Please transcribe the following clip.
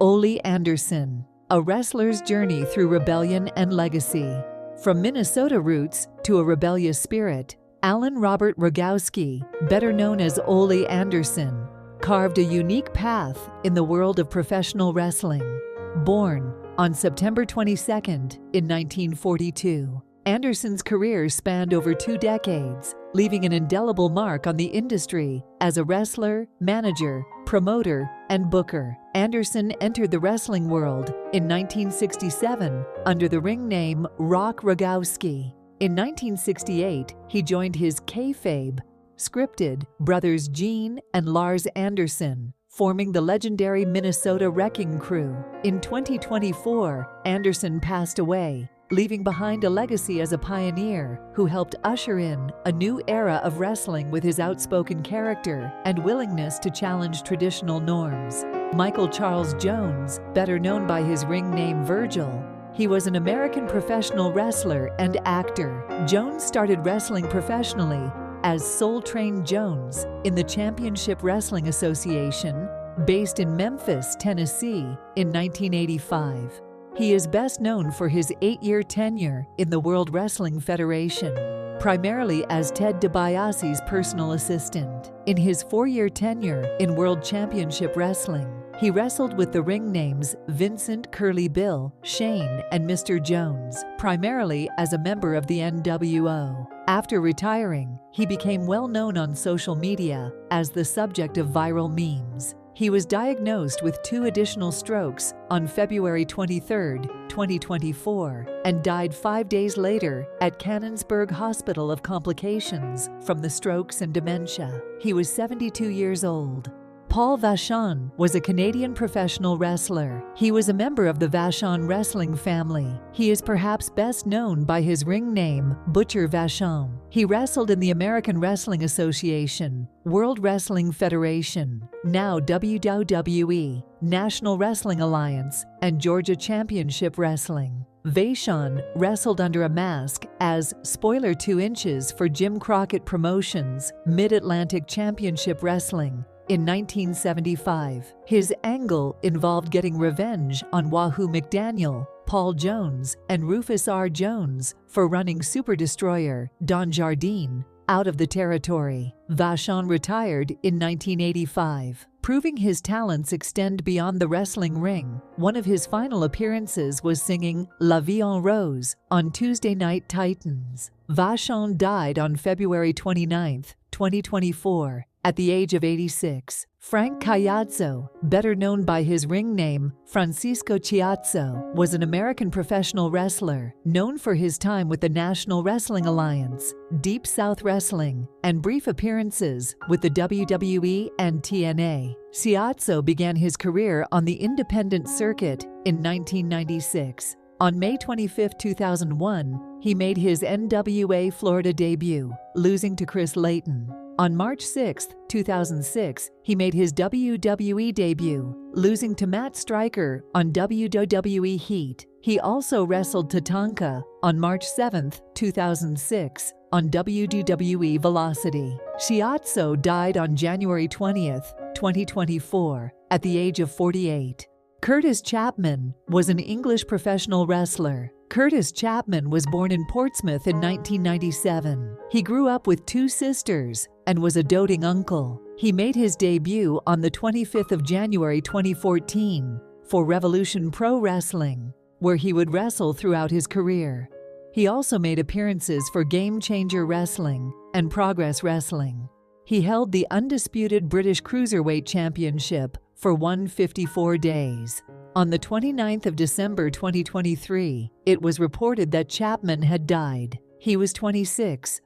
Olie Anderson, a wrestler's journey through rebellion and legacy. From Minnesota roots to a rebellious spirit, Alan Robert Rogowski, better known as Olie Anderson, carved a unique path in the world of professional wrestling. Born on September 22 in 1942, Anderson's career spanned over 2 decades, leaving an indelible mark on the industry as a wrestler, manager, promoter, and booker. Anderson entered the wrestling world in 1967 under the ring name Rock Rogowski. In 1968, he joined his kayfabe, scripted brothers Gene and Lars Anderson, forming the legendary Minnesota Wrecking Crew. In 2024, Anderson passed away, leaving behind a legacy as a pioneer who helped usher in a new era of wrestling with his outspoken character and willingness to challenge traditional norms. Michael Charles Jones, better known by his ring name Virgil, he was an American professional wrestler and actor. Jones started wrestling professionally as Soul Train Jones in the Championship Wrestling Association, based in Memphis, Tennessee, in 1985. He is best known for his 8-year tenure in the World Wrestling Federation, primarily as Ted DiBiase's personal assistant. In his 4-year tenure in World Championship Wrestling, he wrestled with the ring names Vincent Curly Bill, Shane, and Mr. Jones, primarily as a member of the NWO. After retiring, he became well known on social media as the subject of viral memes. He was diagnosed with 2 additional strokes on February 23, 2024, and died 5 days later at Canonsburg Hospital of complications from the strokes and dementia. He was 72 years old. Paul Vashan was a Canadian professional wrestler. He was a member of the Vashan wrestling family. He is perhaps best known by his ring name, Butcher Vashan. He wrestled in the American Wrestling Association, World Wrestling Federation, now WWE, National Wrestling Alliance, and Georgia Championship Wrestling. Vashan wrestled under a mask as Spoiler 2 Inches for Jim Crockett Promotions, Mid-Atlantic Championship Wrestling, in 1975. His angle involved getting revenge on Wahoo McDaniel, Paul Jones, and Rufus R. Jones for running Super Destroyer Don Jardine out of the territory. Vashan retired in 1985. Proving his talents extend beyond the wrestling ring, one of his final appearances was singing La Vie en Rose on Tuesday Night Titans. Vashan died on February 29, 2024, at the age of 86. Frank Caiazzo, better known by his ring name Francisco Chiazzo, was an American professional wrestler known for his time with the National Wrestling Alliance, Deep South Wrestling, and brief appearances with the WWE and TNA. Chiazzo began his career on the independent circuit in 1996. On May 25, 2001, he made his NWA Florida debut, losing to Chris Layton. On March 6, 2006, he made his WWE debut, losing to Matt Striker on WWE Heat. He also wrestled Tatanka on March 7, 2006, on WWE Velocity. Chiazzo died on January 20, 2024, at the age of 48. Curtis Chapman was an English professional wrestler. Curtis Chapman was born in Portsmouth in 1997. He grew up with 2 sisters and was a doting uncle. He made his debut on the 25th of January 2014 for Revolution Pro Wrestling, where he would wrestle throughout his career. He also made appearances for Game Changer Wrestling and Progress Wrestling. He held the undisputed British Cruiserweight Championship for 154 days. On the 29th of December 2023, it was reported that Chapman had died. He was 26,